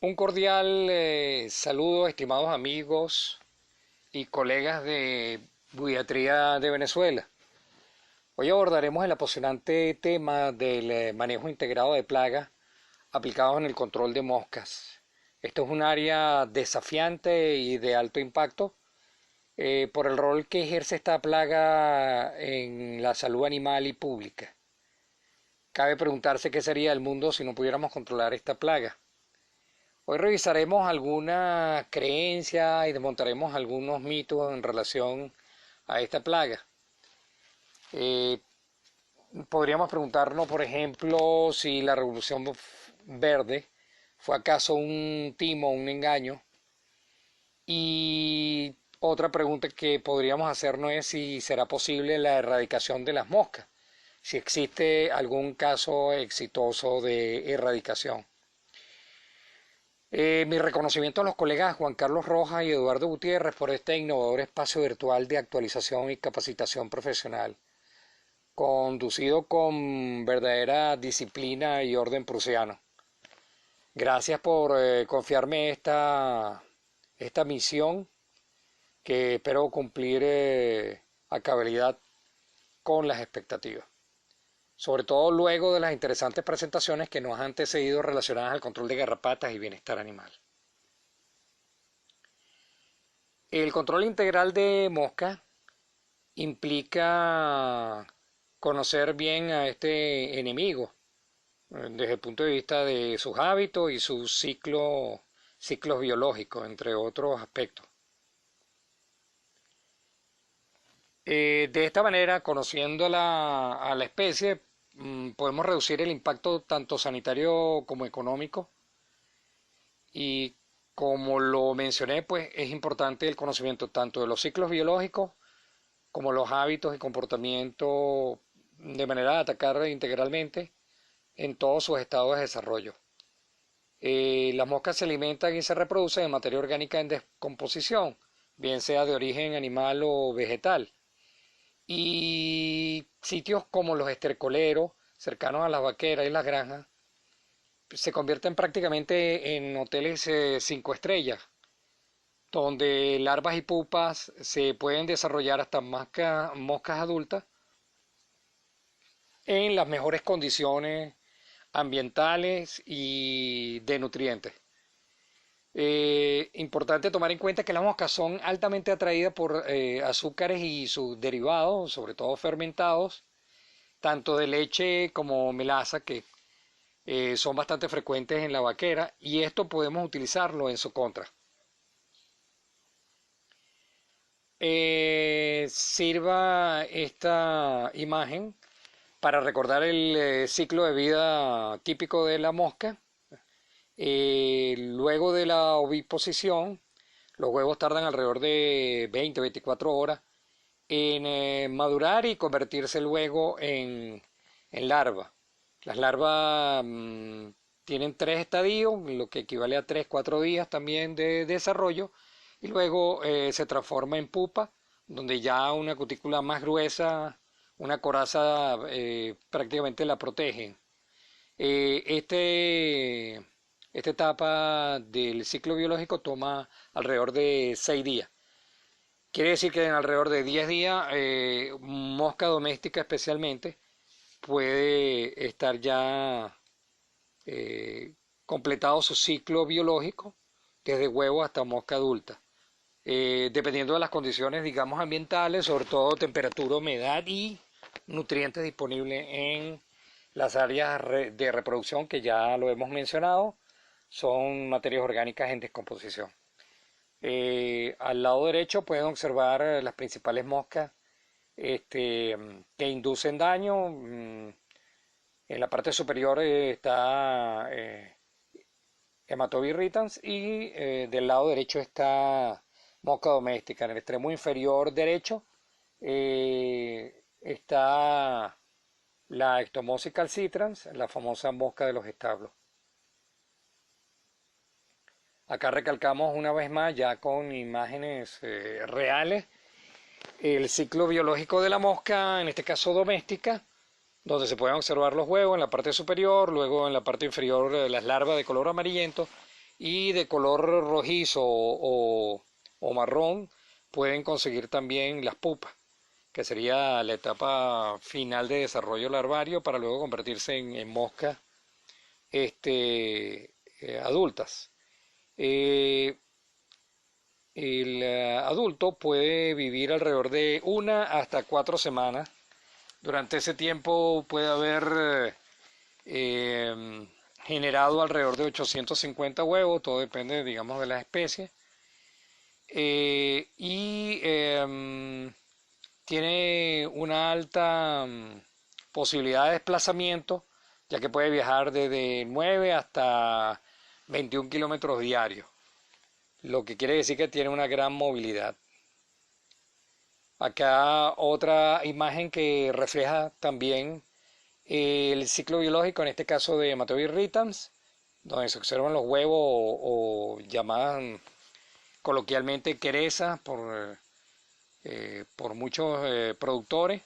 Un cordial saludo, estimados amigos y colegas de Buiatría de Venezuela. Hoy abordaremos el apasionante tema del manejo integrado de plagas aplicados en el control de moscas. Esto es un área desafiante y de alto impacto por el rol que ejerce esta plaga en la salud animal y pública. Cabe preguntarse qué sería el mundo si no pudiéramos controlar esta plaga. Hoy revisaremos algunas creencias y desmontaremos algunos mitos en relación a esta plaga. Eh, Podríamos preguntarnos, por ejemplo, si la Revolución Verde fue acaso un timo, un engaño. Y otra pregunta que podríamos hacernos es si será posible la erradicación de las moscas, si existe algún caso exitoso de erradicación. Mi reconocimiento a los colegas Juan Carlos Rojas y Eduardo Gutiérrez por este innovador espacio virtual de actualización y capacitación profesional, conducido con verdadera disciplina y orden prusiano. Gracias por confiarme esta misión que espero cumplir a cabalidad con las expectativas. Sobre todo luego de las interesantes presentaciones que nos han antecedido relacionadas al control de garrapatas y bienestar animal. El control integral de moscas implica conocer bien a este enemigo desde el punto de vista de sus hábitos y sus ciclos biológicos, entre otros aspectos. De esta manera, conociendo a la especie, podemos reducir el impacto tanto sanitario como económico. Y como lo mencioné, pues es importante el conocimiento tanto de los ciclos biológicos como los hábitos y comportamientos de manera de atacar integralmente en todos sus estados de desarrollo. Las moscas se alimentan y se reproducen de materia orgánica en descomposición, bien sea de origen animal o vegetal. Y sitios como los estercoleros, cercanos a las vaqueras y las granjas, se convierten prácticamente en hoteles 5 estrellas, donde larvas y pupas se pueden desarrollar hasta moscas adultas en las mejores condiciones ambientales y de nutrientes. Importante tomar en cuenta que las moscas son altamente atraídas por azúcares y sus derivados, sobre todo fermentados, tanto de leche como melaza, que son bastante frecuentes en la vaquera, y esto podemos utilizarlo en su contra. Sirva esta imagen para recordar el ciclo de vida típico de la mosca. Luego de la oviposición, los huevos tardan alrededor de 20-24 horas en madurar y convertirse luego en larva. Las larvas tienen 3 estadios, lo que equivale a 3-4 días también de desarrollo, y luego se transforma en pupa, donde ya una cutícula más gruesa, una coraza prácticamente la protege. Esta etapa del ciclo biológico toma alrededor de 6 días. Quiere decir que en alrededor de 10 días, mosca doméstica especialmente, puede estar ya completado su ciclo biológico, desde huevo hasta mosca adulta. Dependiendo de las condiciones, digamos, ambientales, sobre todo temperatura, humedad y nutrientes disponibles en las áreas de reproducción que ya lo hemos mencionado, son materias orgánicas en descomposición. Al lado derecho pueden observar las principales moscas que inducen daño. En la parte superior está Hematobi irritans y del lado derecho está mosca doméstica. En el extremo inferior derecho está la Ectomosis calcitrans, la famosa mosca de los establos. Acá recalcamos una vez más, ya con imágenes reales, el ciclo biológico de la mosca, en este caso doméstica, donde se pueden observar los huevos en la parte superior, luego en la parte inferior las larvas de color amarillento y de color rojizo o marrón pueden conseguir también las pupas, que sería la etapa final de desarrollo larvario para luego convertirse en moscas adultas. Eh, el adulto puede vivir alrededor de 1 hasta 4 semanas. Durante ese tiempo puede haber generado alrededor de 850 huevos, todo depende, digamos, de la especie. Tiene una alta posibilidad de desplazamiento, ya que puede viajar desde 9 hasta 21 kilómetros diarios, lo que quiere decir que tiene una gran movilidad. Acá otra imagen que refleja también el ciclo biológico, en este caso de Hematobius irritans, donde se observan los huevos o llamadas coloquialmente querezas por muchos productores.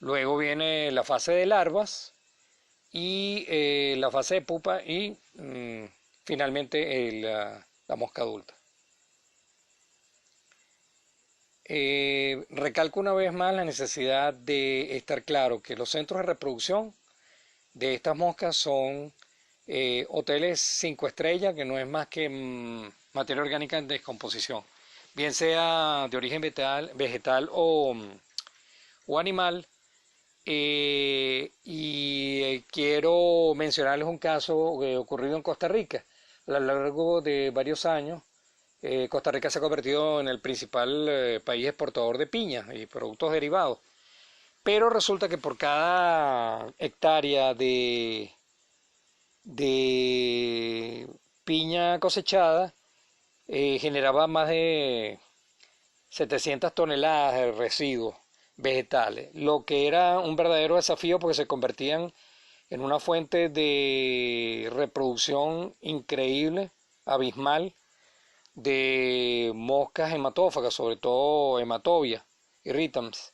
Luego viene la fase de larvas y la fase de pupa y finalmente la mosca adulta. Recalco una vez más la necesidad de estar claro que los centros de reproducción de estas moscas son hoteles 5 estrellas, que no es más que materia orgánica en descomposición, bien sea de origen vegetal o animal. Quiero mencionarles un caso ocurrido en Costa Rica. A lo largo de varios años, Costa Rica se ha convertido en el principal país exportador de piña y productos derivados. Pero resulta que por cada hectárea de piña cosechada, generaba más de 700 toneladas de residuos vegetales, lo que era un verdadero desafío porque se convertían en una fuente de reproducción increíble, abismal, de moscas hematófagas, sobre todo Hematobia irritans,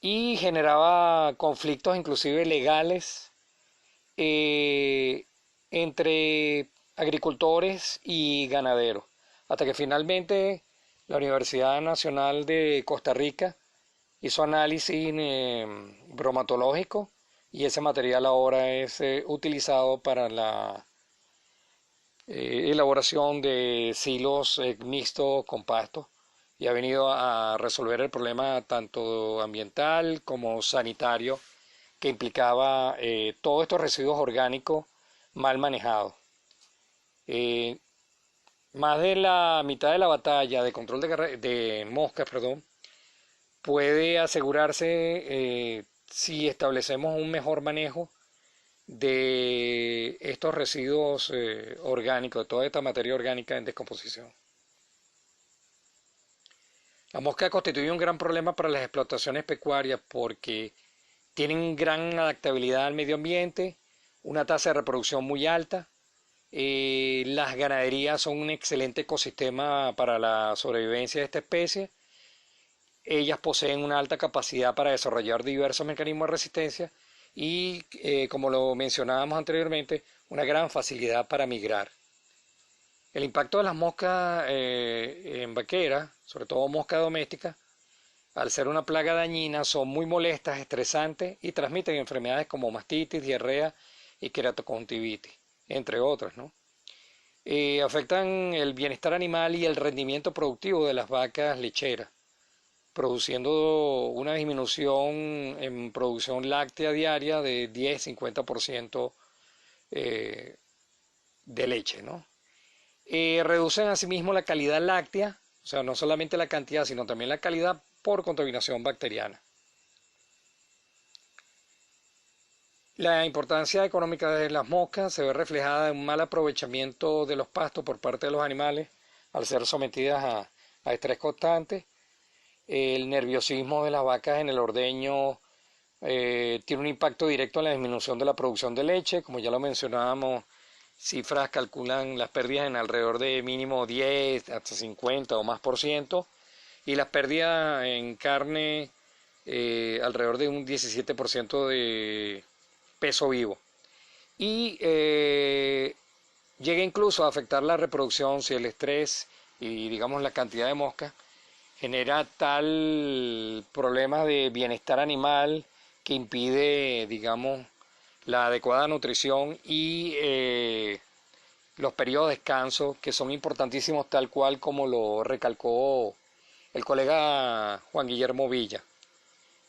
y generaba conflictos inclusive legales eh, entre agricultores y ganaderos, hasta que finalmente la Universidad Nacional de Costa Rica hizo análisis bromatológico y ese material ahora es utilizado para la elaboración de silos mixtos compactos y ha venido a resolver el problema tanto ambiental como sanitario que implicaba todos estos residuos orgánicos mal manejados. Eh, Más de la mitad de la batalla de control de moscas, perdón, puede asegurarse si establecemos un mejor manejo de estos residuos orgánicos, de toda esta materia orgánica en descomposición. La mosca constituye un gran problema para las explotaciones pecuarias porque tienen gran adaptabilidad al medio ambiente, una tasa de reproducción muy alta. Las ganaderías son un excelente ecosistema para la sobrevivencia de esta especie. Ellas poseen una alta capacidad para desarrollar diversos mecanismos de resistencia y, como lo mencionábamos anteriormente, una gran facilidad para migrar. El impacto de las moscas en vaqueras, sobre todo moscas domésticas, al ser una plaga dañina, son muy molestas, estresantes y transmiten enfermedades como mastitis, diarrea y queratoconjuntivitis, entre otras, ¿no? Afectan el bienestar animal y el rendimiento productivo de las vacas lecheras, produciendo una disminución en producción láctea diaria de 10-50% de leche, ¿no? Reducen asimismo la calidad láctea, o sea, no solamente la cantidad, sino también la calidad por contaminación bacteriana. La importancia económica de las moscas se ve reflejada en un mal aprovechamiento de los pastos por parte de los animales al ser sometidas a estrés constante. El nerviosismo de las vacas en el ordeño tiene un impacto directo en la disminución de la producción de leche. Como ya lo mencionábamos, cifras calculan las pérdidas en alrededor de mínimo 10 hasta 50 o más por ciento, y las pérdidas en carne alrededor de un 17% de peso vivo. Y llega incluso a afectar la reproducción si el estrés y digamos la cantidad de moscas genera tal problema de bienestar animal que impide, digamos, la adecuada nutrición y los periodos de descanso, que son importantísimos, tal cual como lo recalcó el colega Juan Guillermo Villa.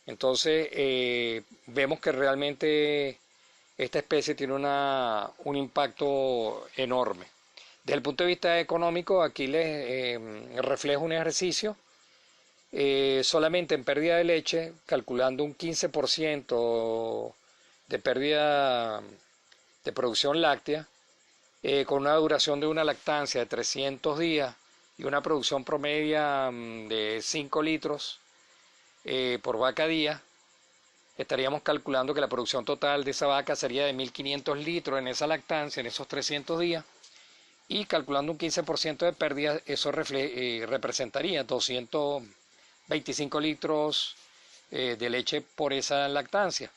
Entonces, vemos que realmente esta especie tiene un impacto enorme. Desde el punto de vista económico, aquí les reflejo un ejercicio. Solamente en pérdida de leche, calculando un 15% de pérdida de producción láctea, con una duración de una lactancia de 300 días y una producción promedia de 5 litros por vaca día, estaríamos calculando que la producción total de esa vaca sería de 1.500 litros en esa lactancia, en esos 300 días, y calculando un 15% de pérdida, eso representaría 225 litros de leche por esa lactancia,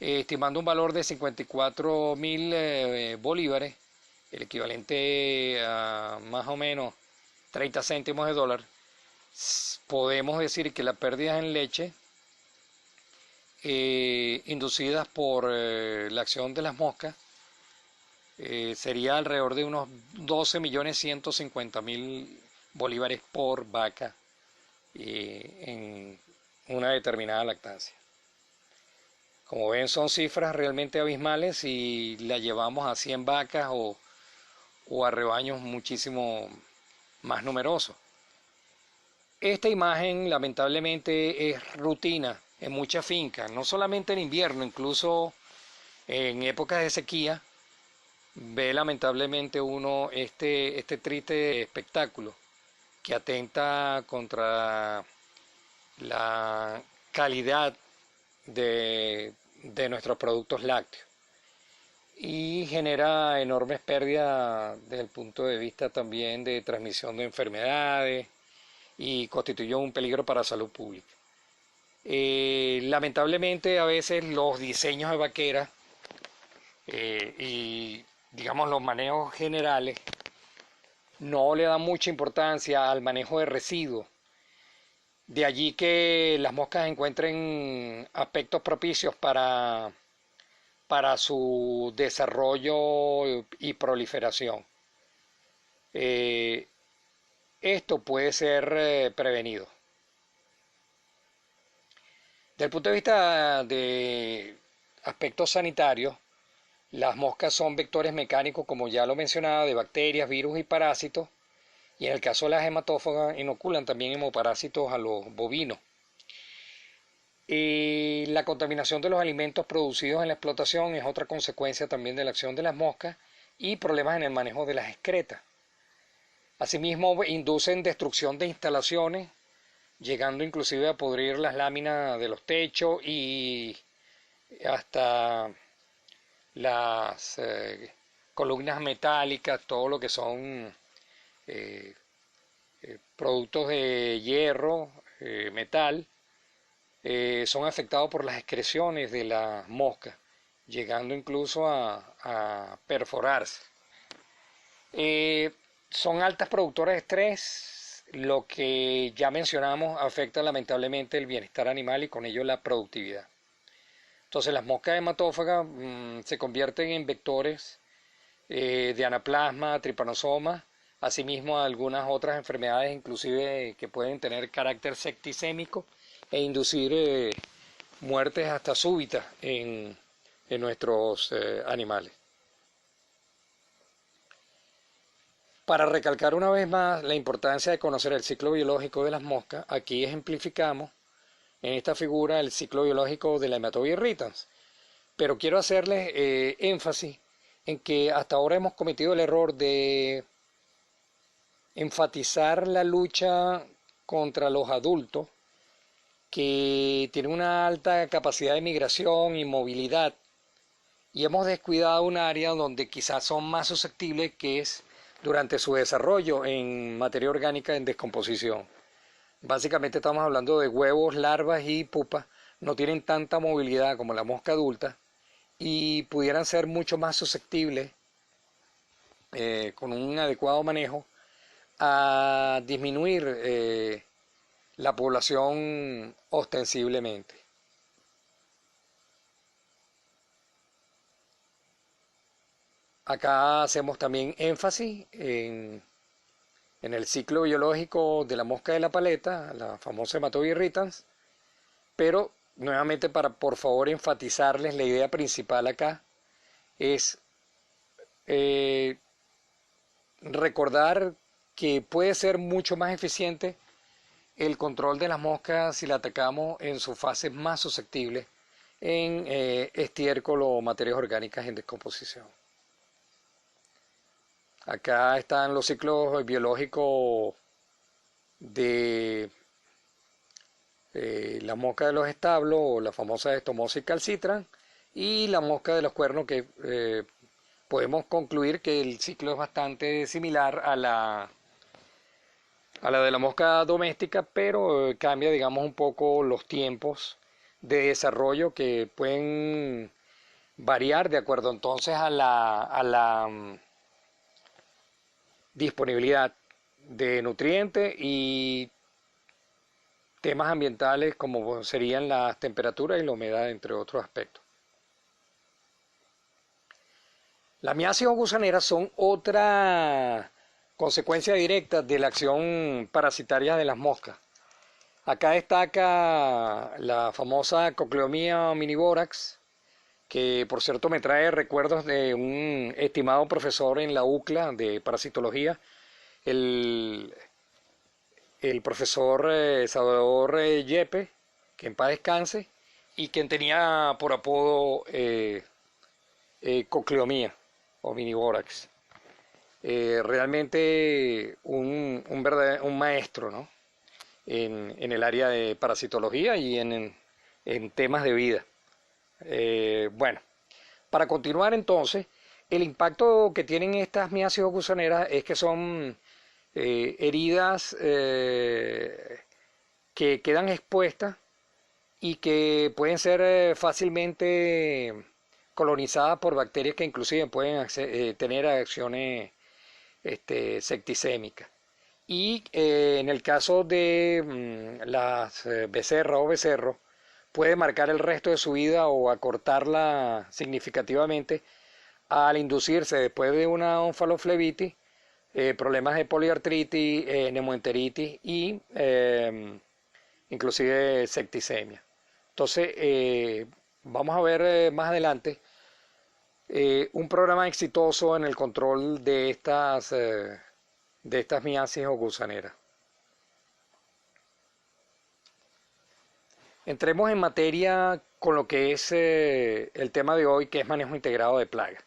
estimando un valor de 54.000 bolívares, el equivalente a más o menos 30 céntimos de dólar. Podemos decir que las pérdidas en leche inducidas por la acción de las moscas sería alrededor de unos 12.150.000 bolívares por vaca en una determinada lactancia. Como ven, son cifras realmente abismales y la llevamos a 100 vacas o a rebaños muchísimo más numerosos. Esta imagen lamentablemente es rutina en muchas fincas, no solamente en invierno, incluso en épocas de sequía, ve lamentablemente uno este triste espectáculo que atenta contra la calidad de nuestros productos lácteos y genera enormes pérdidas desde el punto de vista también de transmisión de enfermedades y constituye un peligro para la salud pública. Lamentablemente a veces los diseños de vaqueras y digamos los manejos generales no le dan mucha importancia al manejo de residuos. De allí que las moscas encuentren aspectos propicios para su desarrollo y proliferación. Esto puede ser prevenido. Desde el punto de vista de aspectos sanitarios, las moscas son vectores mecánicos, como ya lo mencionaba, de bacterias, virus y parásitos, y en el caso de las hematófagas inoculan también hemoparásitos a los bovinos. La contaminación de los alimentos producidos en la explotación es otra consecuencia también de la acción de las moscas y problemas en el manejo de las excretas. Asimismo, inducen destrucción de instalaciones, llegando inclusive a podrir las láminas de los techos y hasta las columnas metálicas, todo lo que son productos de hierro, metal, son afectados por las excreciones de las moscas, llegando incluso a perforarse. Son altas productoras de estrés, lo que ya mencionamos afecta lamentablemente el bienestar animal y con ello la productividad. Entonces las moscas hematófagas se convierten en vectores de anaplasma, tripanosoma, asimismo algunas otras enfermedades inclusive que pueden tener carácter septicémico e inducir muertes hasta súbitas en nuestros animales. Para recalcar una vez más la importancia de conocer el ciclo biológico de las moscas, aquí ejemplificamos en esta figura el ciclo biológico de la Hematobia irritans. Pero quiero hacerles énfasis en que hasta ahora hemos cometido el error de enfatizar la lucha contra los adultos que tienen una alta capacidad de migración y movilidad, y hemos descuidado un área donde quizás son más susceptibles, que es durante su desarrollo en materia orgánica en descomposición. Básicamente estamos hablando de huevos, larvas y pupas, no tienen tanta movilidad como la mosca adulta y pudieran ser mucho más susceptibles con un adecuado manejo, a disminuir la población ostensiblemente. Acá hacemos también énfasis en el ciclo biológico de la mosca de la paleta, la famosa Hematobi irritans, pero nuevamente para por favor enfatizarles la idea principal acá es eh, recordar que puede ser mucho más eficiente el control de las moscas si la atacamos en sus fases más susceptibles en estiércol o materias orgánicas en descomposición. Acá están los ciclos biológicos de la mosca de los establos o la famosa Stomosis calcitran y la mosca de los cuernos que podemos concluir que el ciclo es bastante similar a la de la mosca doméstica, pero cambia, digamos, un poco los tiempos de desarrollo que pueden variar de acuerdo entonces a la disponibilidad de nutrientes y temas ambientales como serían las temperaturas y la humedad, entre otros aspectos. Las miasis o gusaneras son otra consecuencia directa de la acción parasitaria de las moscas. Acá destaca la famosa Cochleomia omnivorax, que por cierto me trae recuerdos de un estimado profesor en la UCLA de parasitología, el, el profesor Salvador Yepes, que en paz descanse, y quien tenía por apodo Cochleomia omnivorax. Realmente un maestro, ¿no? en el área de parasitología y en temas de vida. Bueno, para continuar entonces, el impacto que tienen estas miasis o gusaneras es que son heridas que quedan expuestas y que pueden ser fácilmente colonizadas por bacterias que inclusive pueden tener acciones septicémicas. Y en el caso de las becerras o becerros, puede marcar el resto de su vida o acortarla significativamente al inducirse después de una onfaloflebitis, problemas de poliartritis, neumoenteritis y inclusive septicemia. Entonces, vamos a ver más adelante un programa exitoso en el control de estas miasis o gusaneras. Entremos en materia con lo que es el tema de hoy, que es manejo integrado de plagas.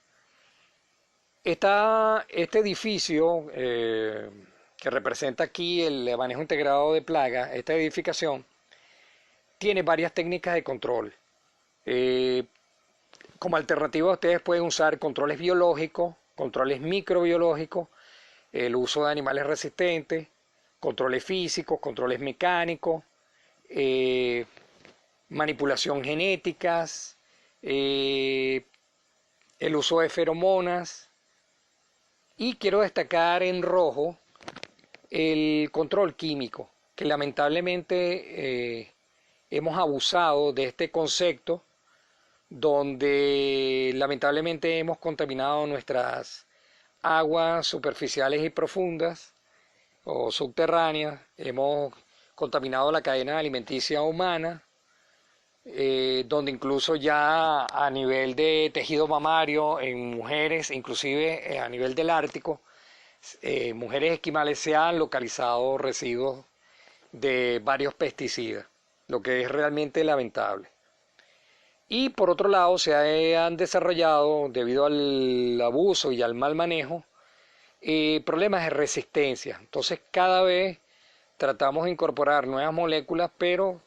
Este edificio que representa aquí el manejo integrado de plagas, esta edificación, tiene varias técnicas de control. Como alternativa ustedes pueden usar controles biológicos, controles microbiológicos, el uso de animales resistentes, controles físicos, controles mecánicos, manipulación genéticas, el uso de feromonas, y quiero destacar en rojo el control químico, que lamentablemente hemos abusado de este concepto, donde lamentablemente hemos contaminado nuestras aguas superficiales y profundas o subterráneas, hemos contaminado la cadena alimenticia humana, donde incluso ya a nivel de tejido mamario en mujeres, inclusive a nivel del Ártico, mujeres esquimales se han localizado residuos de varios pesticidas, lo que es realmente lamentable. Y por otro lado se han desarrollado, debido al abuso y al mal manejo, problemas de resistencia. Entonces cada vez tratamos de incorporar nuevas moléculas, pero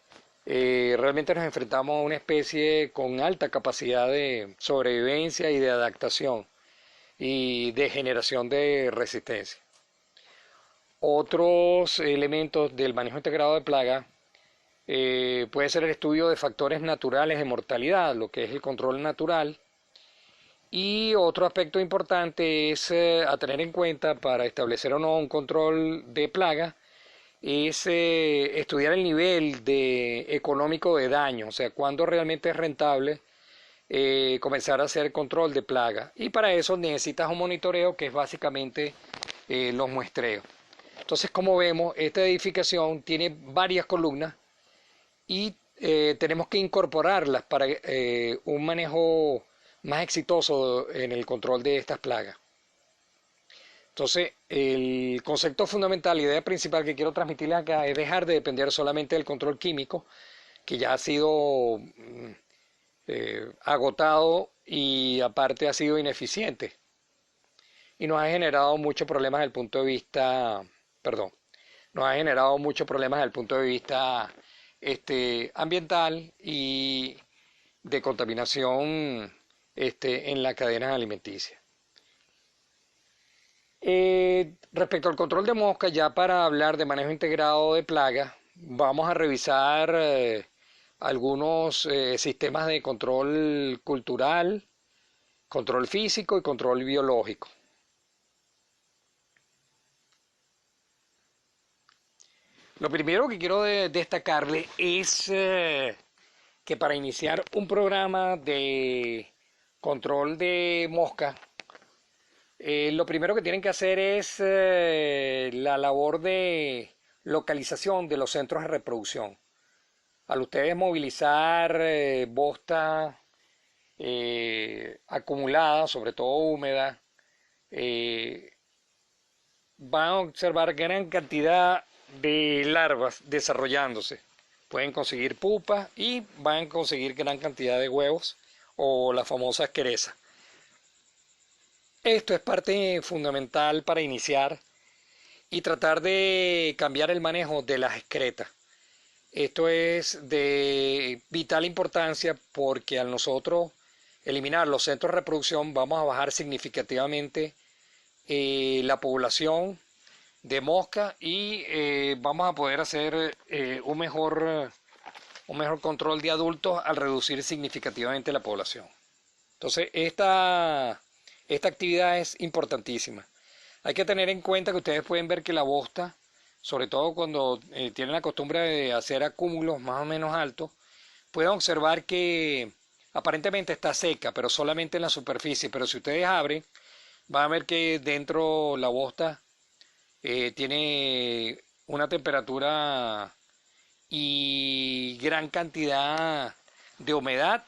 realmente nos enfrentamos a una especie con alta capacidad de sobrevivencia y de adaptación y de generación de resistencia. Otros elementos del manejo integrado de plagas puede ser el estudio de factores naturales de mortalidad, lo que es el control natural, Y otro aspecto importante es a tener en cuenta para establecer o no un control de plaga es estudiar el nivel económico de daño, o sea, cuándo realmente es rentable comenzar a hacer control de plaga. Y para eso necesitas un monitoreo que es básicamente los muestreos. Entonces, como vemos, esta edificación tiene varias columnas y tenemos que incorporarlas para un manejo más exitoso en el control de estas plagas. Entonces, el concepto fundamental, la idea principal que quiero transmitirles acá es dejar de depender solamente del control químico, que ya ha sido agotado y aparte ha sido ineficiente y nos ha generado muchos problemas desde el punto de vista, perdón, nos ha generado muchos problemas desde el punto de vista ambiental y de contaminación en las cadenas alimenticias. Respecto al control de moscas, ya para hablar de manejo integrado de plagas, vamos a revisar algunos sistemas de control cultural, control físico y control biológico. Lo primero que quiero destacarle es que para iniciar un programa de control de mosca, lo primero que tienen que hacer es la labor de localización de los centros de reproducción. Al ustedes movilizar bosta acumulada, sobre todo húmeda, van a observar gran cantidad de larvas desarrollándose. Pueden conseguir pupas y van a conseguir gran cantidad de huevos o las famosas querezas. Esto es parte fundamental para iniciar y tratar de cambiar el manejo de las excretas. Esto es de vital importancia porque al nosotros eliminar los centros de reproducción vamos a bajar significativamente la población de mosca y vamos a poder hacer un mejor control de adultos al reducir significativamente la población. Entonces, esta actividad es importantísima. Hay que tener en cuenta que ustedes pueden ver que la bosta, sobre todo cuando tienen la costumbre de hacer acúmulos más o menos altos, pueden observar que aparentemente está seca, pero solamente en la superficie. Pero si ustedes abren, van a ver que dentro la bosta tiene una temperatura y gran cantidad de humedad,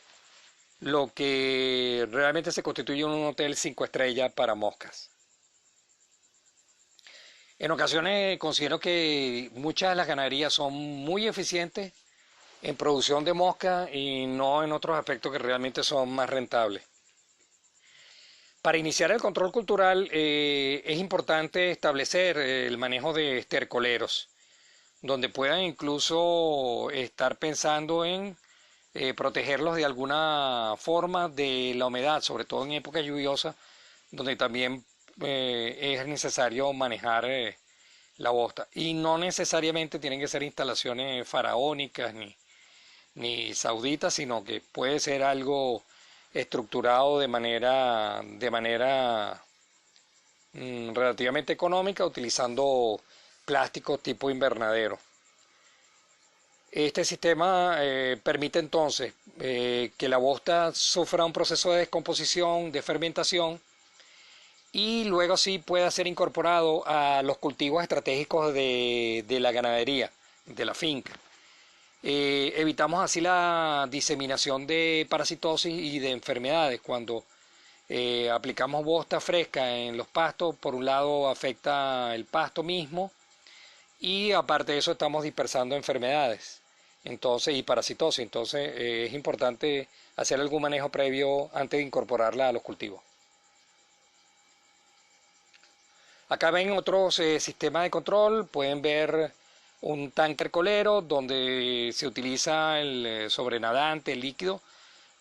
lo que realmente se constituye un hotel 5 estrellas para moscas. En ocasiones considero que muchas de las ganaderías son muy eficientes en producción de moscas y no en otros aspectos que realmente son más rentables. Para iniciar el control cultural es importante establecer el manejo de estercoleros, donde puedan incluso estar pensando en protegerlos de alguna forma de la humedad, sobre todo en épocas lluviosas, donde también es necesario manejar la bosta. Y no necesariamente tienen que ser instalaciones faraónicas ni sauditas, sino que puede ser algo estructurado de manera relativamente económica, utilizando plástico tipo invernadero. Este sistema permite entonces que la bosta sufra un proceso de descomposición, de fermentación, y luego sí pueda ser incorporado a los cultivos estratégicos de la ganadería, de la finca. Evitamos así la diseminación de parasitosis y de enfermedades. Cuando aplicamos bosta fresca en los pastos, por un lado afecta el pasto mismo y aparte de eso estamos dispersando enfermedades y parasitosis. Entonces es importante hacer algún manejo previo antes de incorporarla a los cultivos. Acá ven otros sistemas de control, pueden ver un tanque colero donde se utiliza el sobrenadante, el líquido,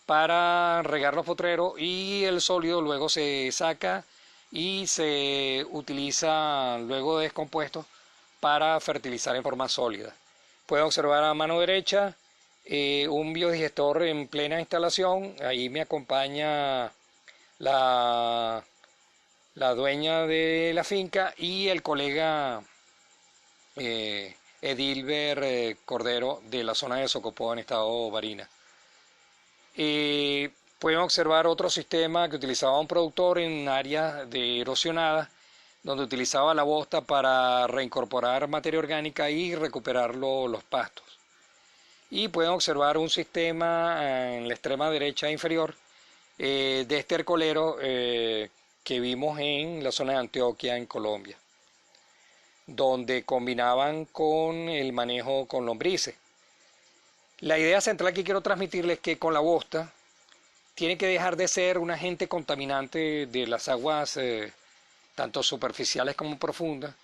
para regar los potreros y el sólido luego se saca y se utiliza luego de descompuesto para fertilizar en forma sólida. Pueden observar a mano derecha un biodigestor en plena instalación, ahí me acompaña la, la dueña de la finca y el colega Edilber Cordero de la zona de Socopó en estado Barinas. Pueden observar otro sistema que utilizaba un productor en áreas de erosionadas, donde utilizaba la bosta para reincorporar materia orgánica y recuperar los pastos. Y pueden observar un sistema en la extrema derecha inferior de estercolero que vimos en la zona de Antioquia, en Colombia, donde combinaban con el manejo con lombrices. La idea central que quiero transmitirles es que con la bosta tiene que dejar de ser un agente contaminante de las aguas tanto superficiales como profundas.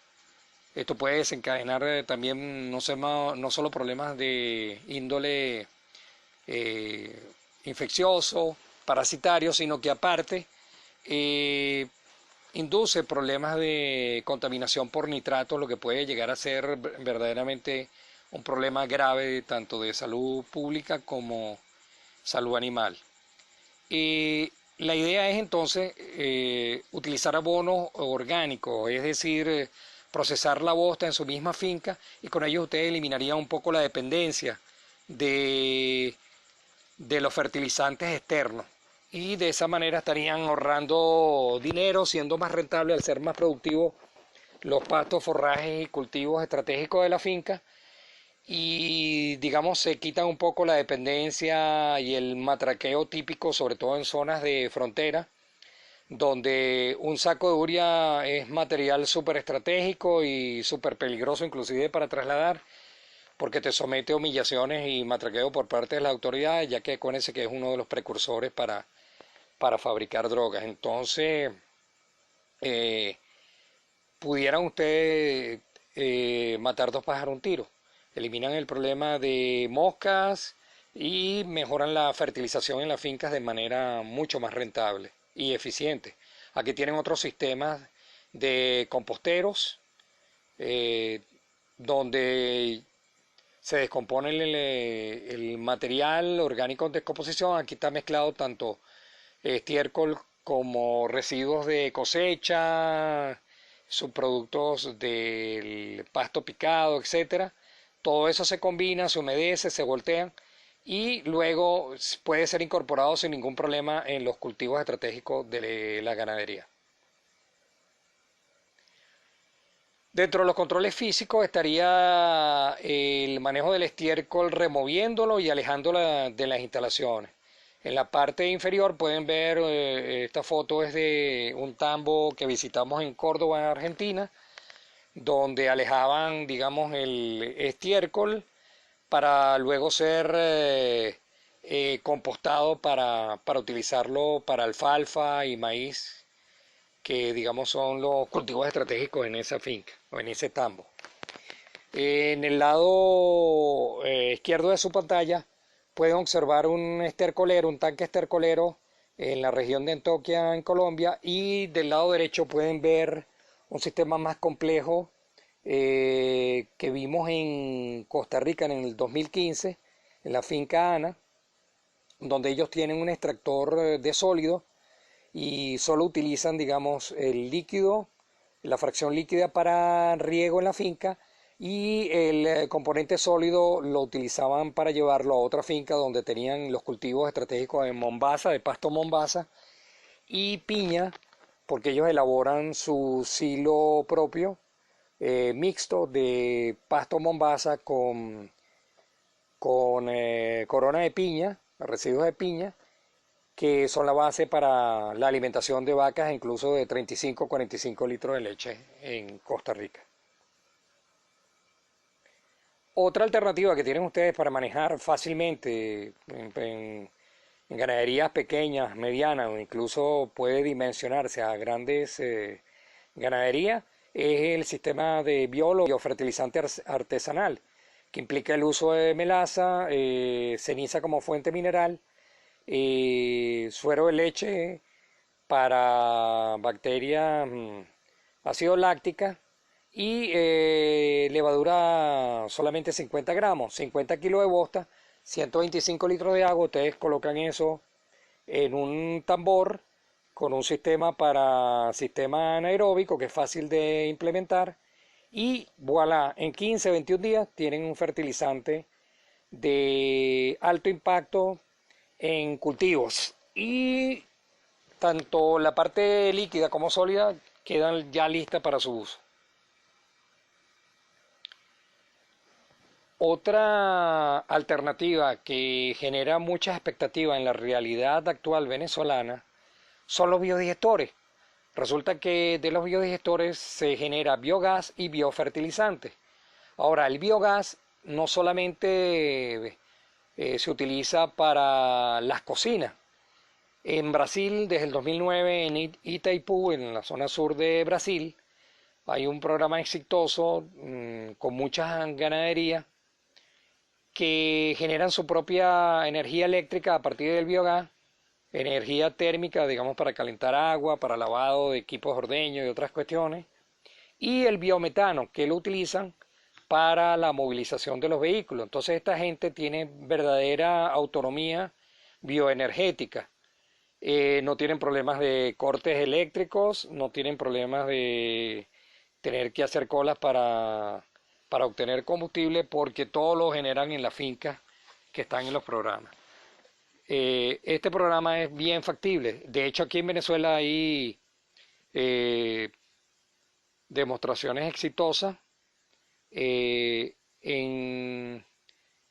Esto puede desencadenar también no solo problemas de índole infeccioso, parasitario, sino que aparte induce problemas de contaminación por nitratos, lo que puede llegar a ser verdaderamente un problema grave tanto de salud pública como salud animal. La idea es entonces utilizar abonos orgánicos, es decir, procesar la bosta en su misma finca, y con ello ustedes eliminarían un poco la dependencia de los fertilizantes externos, y de esa manera estarían ahorrando dinero, siendo más rentable al ser más productivos los pastos, forrajes y cultivos estratégicos de la finca, y digamos se quitan un poco la dependencia y el matraqueo típico, sobre todo en zonas de frontera, donde un saco de urea es material súper estratégico y súper peligroso inclusive para trasladar, porque te somete a humillaciones y matraqueo por parte de las autoridades, ya que acuérdense que es uno de los precursores para fabricar drogas. Entonces, eh, pudieran ustedes matar dos pájaros de un tiro. Eliminan el problema de moscas y mejoran la fertilización en las fincas de manera mucho más rentable y eficiente. Aquí tienen otros sistemas de composteros donde se descompone el material orgánico en descomposición. Aquí está mezclado tanto estiércol como residuos de cosecha, subproductos del pasto picado, etcétera. Todo eso se combina, se humedece, se voltean y luego puede ser incorporado sin ningún problema en los cultivos estratégicos de la ganadería. Dentro de los controles físicos estaría el manejo del estiércol, removiéndolo y alejándolo de las instalaciones. En la parte inferior pueden ver, esta foto es de un tambo que visitamos en Córdoba, en Argentina, donde alejaban, digamos, el estiércol para luego ser compostado para utilizarlo para alfalfa y maíz, que digamos son los cultivos estratégicos en esa finca o en ese tambo. En el lado izquierdo de su pantalla pueden observar un estercolero, un tanque estercolero en la región de Antioquia, en Colombia, y del lado derecho pueden ver un sistema más complejo que vimos en Costa Rica en el 2015, en la finca Ana, donde ellos tienen un extractor de sólido y solo utilizan, digamos, el líquido, la fracción líquida para riego en la finca, y el componente sólido lo utilizaban para llevarlo a otra finca donde tenían los cultivos estratégicos de Mombasa, de pasto Mombasa y piña, porque ellos elaboran su silo propio mixto de pasto Mombasa con corona de piña, residuos de piña, que son la base para la alimentación de vacas, incluso de 35-45 litros de leche en Costa Rica. Otra alternativa que tienen ustedes para manejar fácilmente en ganaderías pequeñas, medianas, o incluso puede dimensionarse a grandes ganaderías, es el sistema de biofertilizante artesanal, que implica el uso de melaza, ceniza como fuente mineral, suero de leche para bacterias ácido láctica y levadura solamente 50 gramos, 50 kilos de bosta, 125 litros de agua. Ustedes colocan eso en un tambor con un sistema anaeróbico que es fácil de implementar y voilà, en 15, 21 días tienen un fertilizante de alto impacto en cultivos y tanto la parte líquida como sólida quedan ya listas para su uso. Otra alternativa que genera muchas expectativas en la realidad actual venezolana son los biodigestores. Resulta que de los biodigestores se genera biogás y biofertilizante. Ahora, el biogás no solamente se utiliza para las cocinas. En Brasil, desde el 2009, en Itaipú, en la zona sur de Brasil, hay un programa exitoso con mucha ganadería que generan su propia energía eléctrica a partir del biogás, energía térmica, digamos, para calentar agua, para lavado de equipos de ordeño y otras cuestiones, y el biometano, que lo utilizan para la movilización de los vehículos. Entonces esta gente tiene verdadera autonomía bioenergética. No tienen problemas de cortes eléctricos, no tienen problemas de tener que hacer colas para obtener combustible porque todo lo generan en las fincas que están en los programas. Este programa es bien factible. De hecho, aquí en Venezuela hay demostraciones exitosas en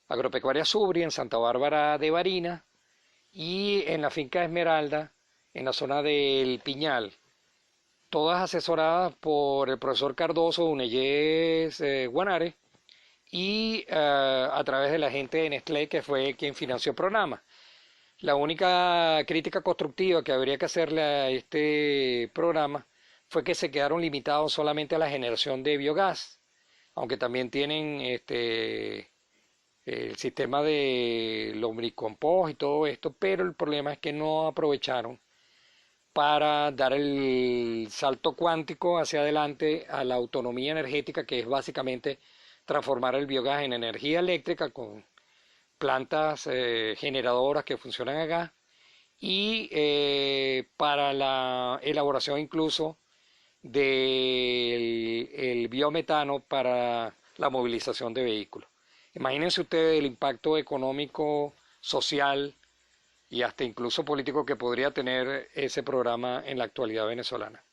Agropecuaria Subri, en Santa Bárbara de Barinas y en la finca Esmeralda, en la zona del Piñal. Todas asesoradas por el profesor Cardoso Uneyes Guanare y a través de la gente de Nestlé, que fue quien financió el programa. La única crítica constructiva que habría que hacerle a este programa fue que se quedaron limitados solamente a la generación de biogás, aunque también tienen el sistema de lombricompost y todo esto, pero el problema es que no aprovecharon para dar el salto cuántico hacia adelante a la autonomía energética, que es básicamente transformar el biogás en energía eléctrica con plantas generadoras que funcionan acá y para la elaboración incluso del biometano para la movilización de vehículos. Imagínense ustedes el impacto económico, social y hasta incluso político que podría tener ese programa en la actualidad venezolana.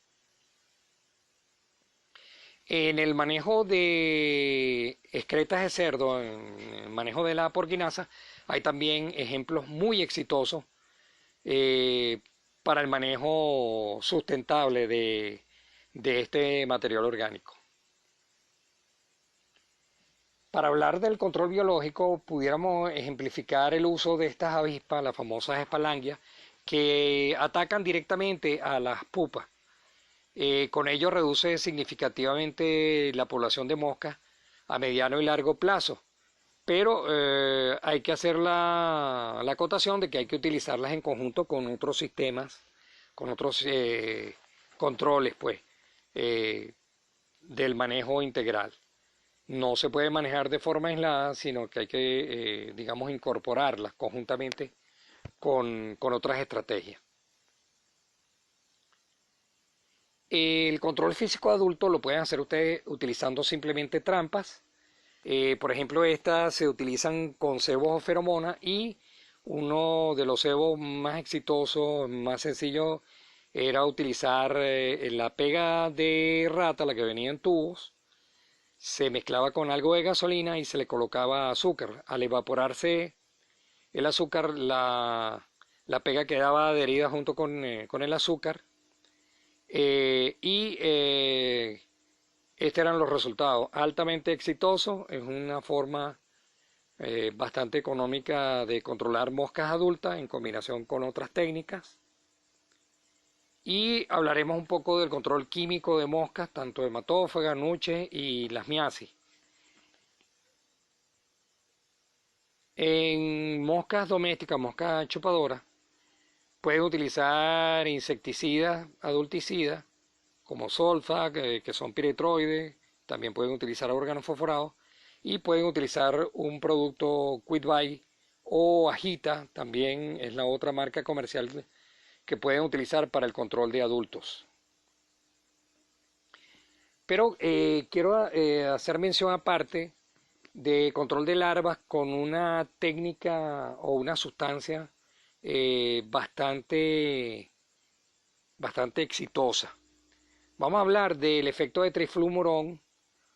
En el manejo de excretas de cerdo, en el manejo de la porquinaza, hay también ejemplos muy exitosos para el manejo sustentable de este material orgánico. Para hablar del control biológico, pudiéramos ejemplificar el uso de estas avispas, las famosas espalangias, que atacan directamente a las pupas. Con ello reduce significativamente la población de moscas a mediano y largo plazo. Pero hay que hacer la acotación de que hay que utilizarlas en conjunto con otros sistemas, con otros controles, pues, del manejo integral. No se puede manejar de forma aislada, sino que hay que, digamos, incorporarlas conjuntamente con otras estrategias. El control físico adulto lo pueden hacer ustedes utilizando simplemente trampas. Por ejemplo, estas se utilizan con cebos o feromonas y uno de los cebos más exitosos, más sencillos, era utilizar la pega de rata, la que venía en tubos, se mezclaba con algo de gasolina y se le colocaba azúcar. Al evaporarse el azúcar, la pega quedaba adherida junto con el azúcar y estos eran los resultados. Altamente exitoso, es una forma bastante económica de controlar moscas adultas en combinación con otras técnicas. Y hablaremos un poco del control químico de moscas, tanto hematófagas, nuches y las miasis. En moscas domésticas, moscas chupadoras, pueden utilizar insecticidas, adulticidas, como Solfa, que son piretroides, también pueden utilizar organofosforados y pueden utilizar un producto Quitby o Agita, también es la otra marca comercial que pueden utilizar para el control de adultos. Pero quiero hacer mención aparte de control de larvas con una técnica o una sustancia bastante exitosa. Vamos a hablar del efecto de triflumurón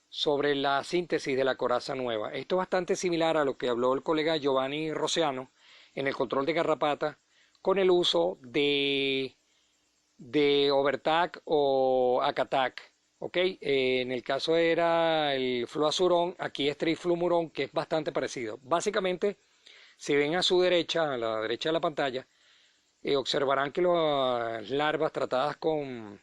sobre la síntesis de la coraza nueva. Esto es bastante similar a lo que habló el colega Giovanni Rociano en el control de garrapata con el uso de Overtac o Acatac. En el caso era el fluazurón, aquí es triflumurón, que es bastante parecido. Básicamente, si ven a su derecha, a la derecha de la pantalla, observarán que las larvas tratadas con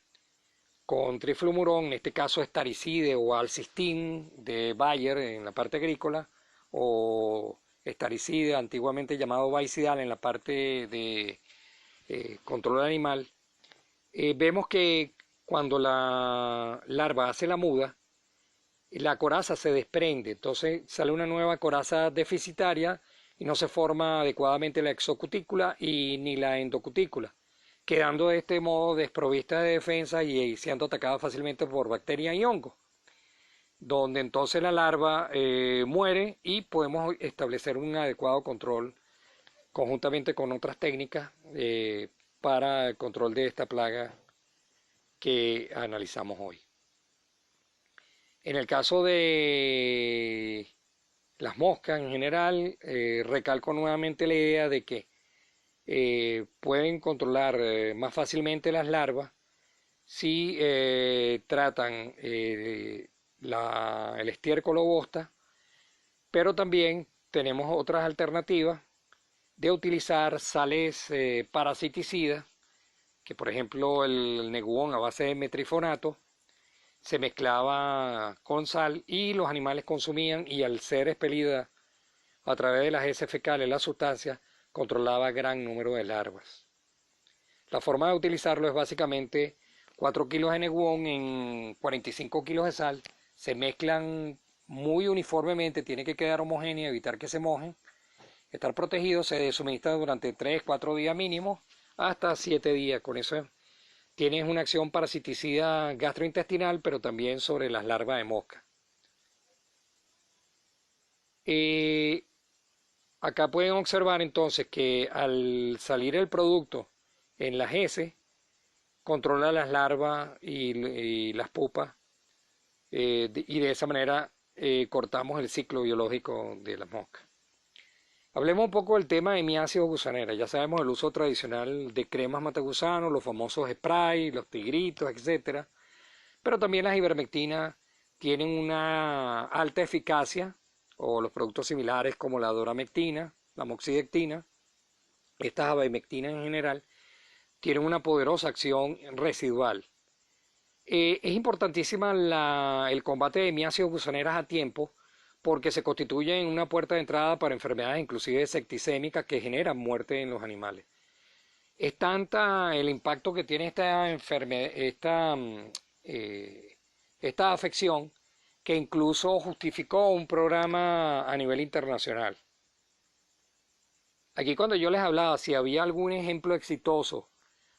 triflumurón, en este caso estaricide o alcistin de Bayer en la parte agrícola, o estaricide antiguamente llamado Baicidal en la parte de control animal, vemos que cuando la larva hace la muda, la coraza se desprende, entonces sale una nueva coraza deficitaria y no se forma adecuadamente la exocutícula y ni la endocutícula, quedando de este modo desprovista de defensa y siendo atacada fácilmente por bacterias y hongos, donde entonces la larva muere y podemos establecer un adecuado control conjuntamente con otras técnicas para el control de esta plaga que analizamos hoy. En el caso de las moscas en general, recalco nuevamente la idea de que pueden controlar más fácilmente las larvas si tratan el estiércol o bosta, pero también tenemos otras alternativas de utilizar sales parasiticidas, que por ejemplo el neguón a base de metrifonato se mezclaba con sal y los animales consumían, y al ser expelida a través de las heces fecales la sustancia controlaba gran número de larvas. La forma de utilizarlo es básicamente 4 kilos de neguón en 45 kilos de sal, se mezclan muy uniformemente, tiene que quedar homogénea, evitar que se mojen, estar protegido, se suministra durante 3-4 días mínimo, hasta 7 días. Con eso tienes una acción parasiticida gastrointestinal, pero también sobre las larvas de mosca. Acá pueden observar entonces que al salir el producto en las heces, controla las larvas y las pupas, y de esa manera cortamos el ciclo biológico de las moscas. Hablemos un poco del tema de miasis gusanera. Ya sabemos el uso tradicional de cremas matagusanos, los famosos spray, los tigritos, etc. Pero también las ivermectinas tienen una alta eficacia, o los productos similares como la doramectina, la moxidectina, estas abemectinas en general, tienen una poderosa acción residual. Es importantísima el combate de miasis gusaneras a tiempo, porque se constituyen una puerta de entrada para enfermedades inclusive septicémicas que generan muerte en los animales. Es tanta el impacto que tiene esta afección, que incluso justificó un programa a nivel internacional. Aquí cuando yo les hablaba si había algún ejemplo exitoso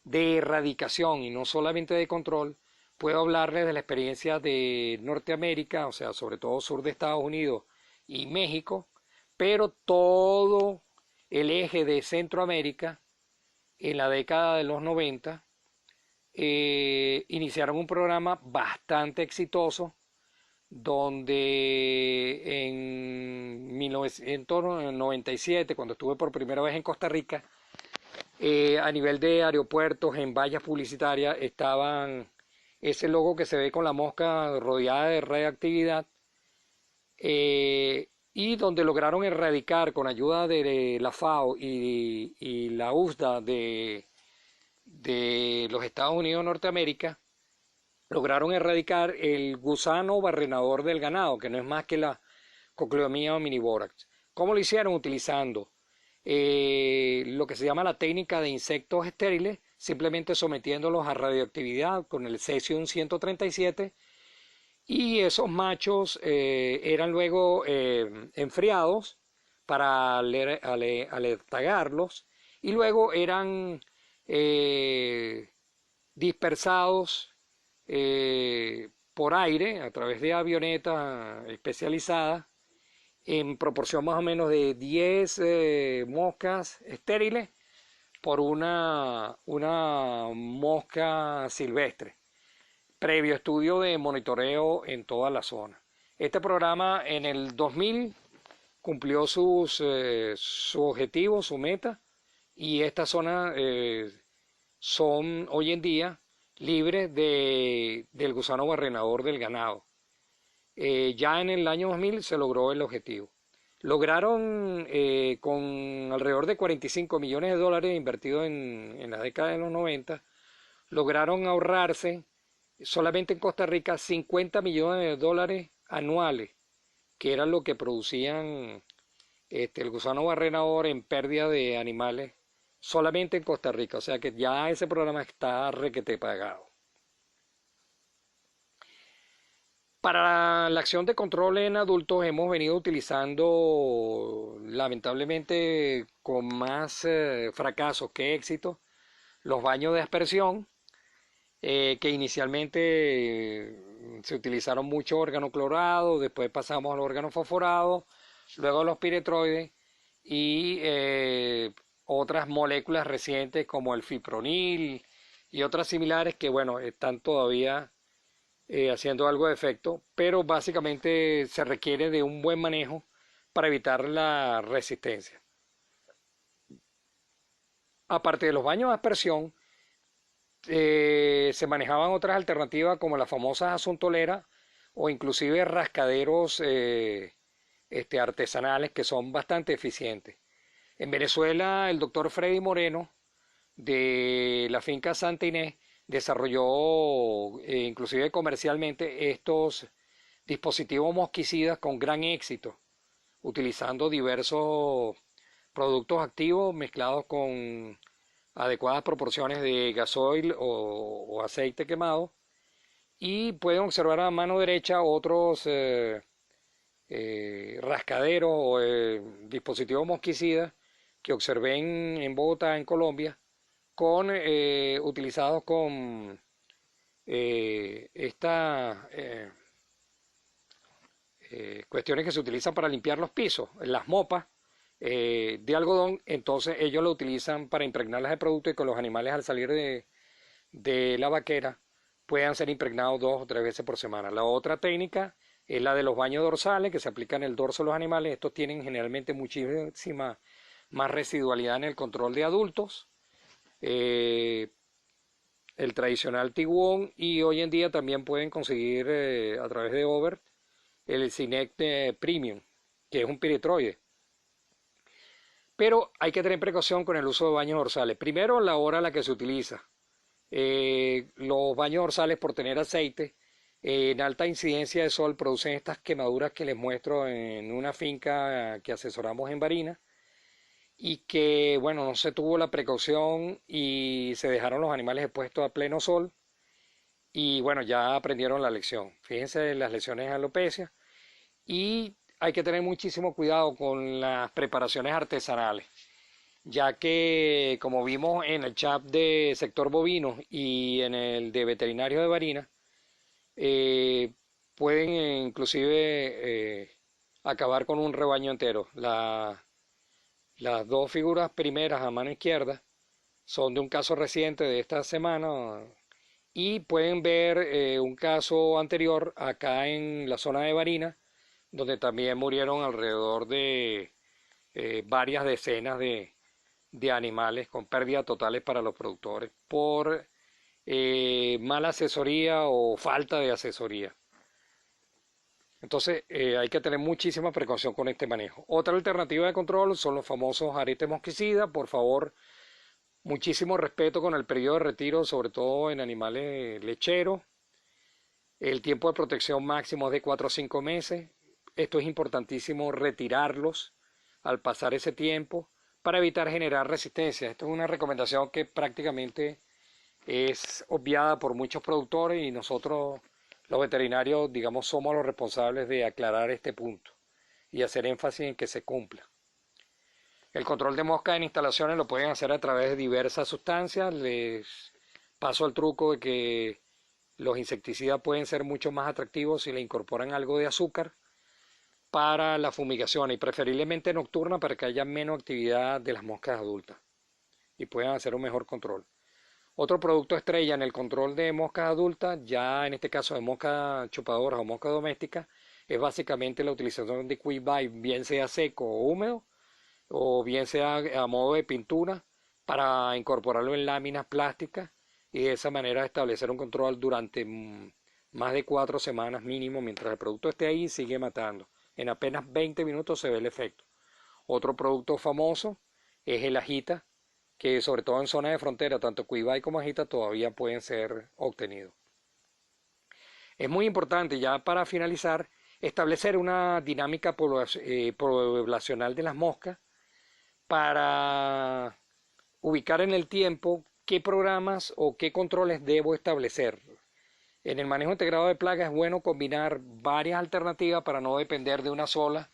de erradicación y no solamente de control, puedo hablarles de la experiencia de Norteamérica, o sea, sobre todo sur de Estados Unidos y México, pero todo el eje de Centroamérica en la década de los 90 iniciaron un programa bastante exitoso, donde en 1997, cuando estuve por primera vez en Costa Rica, a nivel de aeropuertos, en vallas publicitarias, estaban ese logo que se ve con la mosca rodeada de radioactividad, y donde lograron erradicar con ayuda de la FAO y la USDA de los Estados Unidos de Norteamérica, lograron erradicar el gusano barrenador del ganado, que no es más que la Cocleomia omnivorax. ¿Cómo lo hicieron? Utilizando lo que se llama la técnica de insectos estériles, simplemente sometiéndolos a radioactividad con el cesium-137, y esos machos eran luego enfriados para aletargarlos, y luego eran dispersados por aire a través de avionetas especializadas en proporción más o menos de 10 moscas estériles por una mosca silvestre, previo estudio de monitoreo en toda la zona. Este programa en el 2000 cumplió su objetivo, su meta, y estas zonas son hoy en día libres del gusano barrenador del ganado. Ya en el año 2000 se logró el objetivo. Lograron con alrededor de 45 millones de dólares invertidos en la década de los 90, lograron ahorrarse solamente en Costa Rica 50 millones de dólares anuales, que era lo que producían el gusano barrenador en pérdida de animales solamente en Costa Rica. O sea que ya ese programa está requete pagado. Para la acción de control en adultos hemos venido utilizando, lamentablemente con más fracasos que éxitos, los baños de aspersión, que inicialmente se utilizaron mucho órgano clorado, después pasamos al órgano fosforado, luego los piretroides y otras moléculas recientes como el fipronil y otras similares que, bueno, están todavía haciendo algo de efecto, pero básicamente se requiere de un buen manejo para evitar la resistencia. Aparte de los baños de aspersión, se manejaban otras alternativas como las famosas asuntoleras o inclusive rascaderos artesanales que son bastante eficientes. En Venezuela, el doctor Freddy Moreno de la finca Santa Inés desarrolló inclusive comercialmente estos dispositivos mosquicidas con gran éxito, utilizando diversos productos activos mezclados con adecuadas proporciones de gasoil o aceite quemado, y pueden observar a mano derecha otros rascaderos o dispositivos mosquicidas que observé en Bogotá, en Colombia, utilizados con estas cuestiones que se utilizan para limpiar los pisos, las mopas de algodón. Entonces ellos lo utilizan para impregnarlas de producto y que los animales al salir de la vaquera puedan ser impregnados 2 o 3 veces por semana. La otra técnica es la de los baños dorsales que se aplican en el dorso de los animales. Estos tienen generalmente muchísima más residualidad en el control de adultos. El tradicional tiguón, y hoy en día también pueden conseguir a través de Over el Cinect Premium, que es un piretroide. Pero hay que tener precaución con el uso de baños dorsales. Primero, la hora a la que se utiliza. Los baños dorsales, por tener aceite en alta incidencia de sol, producen estas quemaduras que les muestro en una finca que asesoramos en Barinas, y que, bueno, no se tuvo la precaución y se dejaron los animales expuestos a pleno sol, y bueno, ya aprendieron la lección. Fíjense en las lesiones de alopecia, y hay que tener muchísimo cuidado con las preparaciones artesanales, ya que, como vimos en el chat de sector bovino y en el de veterinario de Barinas, pueden inclusive acabar con un rebaño entero. Las dos figuras primeras a mano izquierda son de un caso reciente de esta semana, y pueden ver un caso anterior acá en la zona de Barinas, donde también murieron alrededor de varias decenas de animales con pérdidas totales para los productores por mala asesoría o falta de asesoría. Entonces hay que tener muchísima precaución con este manejo. Otra alternativa de control son los famosos aretes mosquicidas. Por favor, muchísimo respeto con el periodo de retiro, sobre todo en animales lecheros. El tiempo de protección máximo es de 4 a 5 meses. Esto es importantísimo retirarlos al pasar ese tiempo para evitar generar resistencia. Esto es una recomendación que prácticamente es obviada por muchos productores, y nosotros los veterinarios, digamos, somos los responsables de aclarar este punto y hacer énfasis en que se cumpla. El control de mosca en instalaciones lo pueden hacer a través de diversas sustancias. Les paso el truco de que los insecticidas pueden ser mucho más atractivos si le incorporan algo de azúcar para la fumigación y preferiblemente nocturna para que haya menos actividad de las moscas adultas y puedan hacer un mejor control. Otro producto estrella en el control de moscas adultas, ya en este caso de moscas chupadoras o moscas domésticas, es básicamente la utilización de Quick Bite, bien sea seco o húmedo, o bien sea a modo de pintura, para incorporarlo en láminas plásticas y de esa manera establecer un control durante más de 4 semanas mínimo, mientras el producto esté ahí sigue matando. En apenas 20 minutos se ve el efecto. Otro producto famoso es el ajita, que sobre todo en zonas de frontera, tanto Cuibay como Ajita todavía pueden ser obtenidos. Es muy importante, ya para finalizar, establecer una dinámica poblacional de las moscas para ubicar en el tiempo qué programas o qué controles debo establecer. En el manejo integrado de plagas es bueno combinar varias alternativas para no depender de una sola,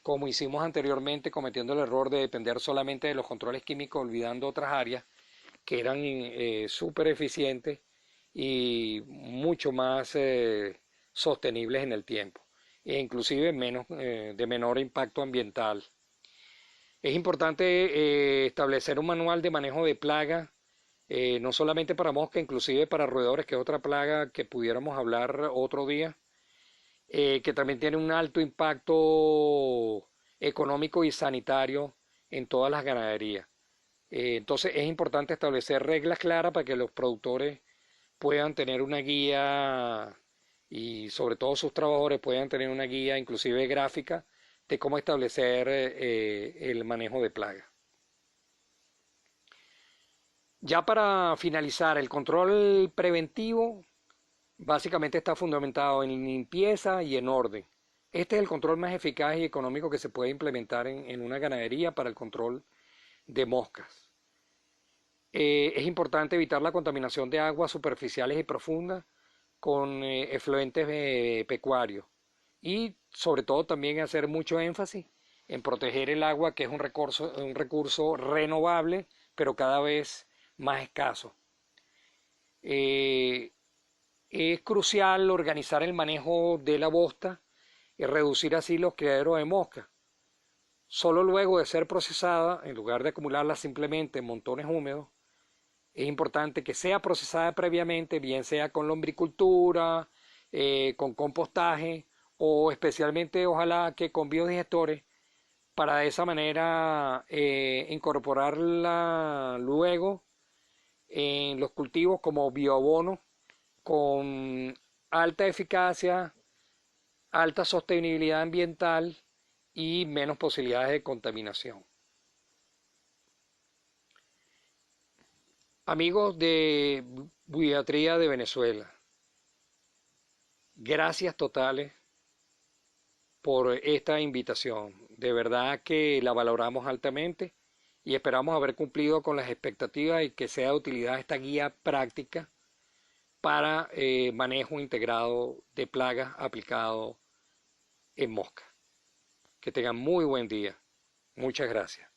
como hicimos anteriormente, cometiendo el error de depender solamente de los controles químicos, olvidando otras áreas que eran súper eficientes y mucho más sostenibles en el tiempo, e inclusive de menor impacto ambiental. Es importante establecer un manual de manejo de plagas, no solamente para mosca, inclusive para roedores, que es otra plaga que pudiéramos hablar otro día, que también tiene un alto impacto económico y sanitario en todas las ganaderías. Entonces es importante establecer reglas claras para que los productores puedan tener una guía y sobre todo sus trabajadores puedan tener una guía inclusive gráfica de cómo establecer el manejo de plagas. Ya para finalizar, el control preventivo básicamente está fundamentado en limpieza y en orden. Este es el control más eficaz y económico que se puede implementar en una ganadería para el control de moscas. Es importante evitar la contaminación de aguas superficiales y profundas con efluentes pecuarios y sobre todo también hacer mucho énfasis en proteger el agua, que es un recurso renovable pero cada vez más escaso. Es crucial organizar el manejo de la bosta y reducir así los criaderos de moscas. Solo luego de ser procesada, en lugar de acumularla simplemente en montones húmedos, es importante que sea procesada previamente, bien sea con lombricultura, con compostaje o especialmente ojalá que con biodigestores, para de esa manera incorporarla luego en los cultivos como bioabono con alta eficacia, alta sostenibilidad ambiental y menos posibilidades de contaminación. Amigos de Buiatría de Venezuela, gracias totales por esta invitación. De verdad que la valoramos altamente y esperamos haber cumplido con las expectativas y que sea de utilidad esta guía práctica para manejo integrado de plagas aplicado en mosca. Que tengan muy buen día. Muchas gracias.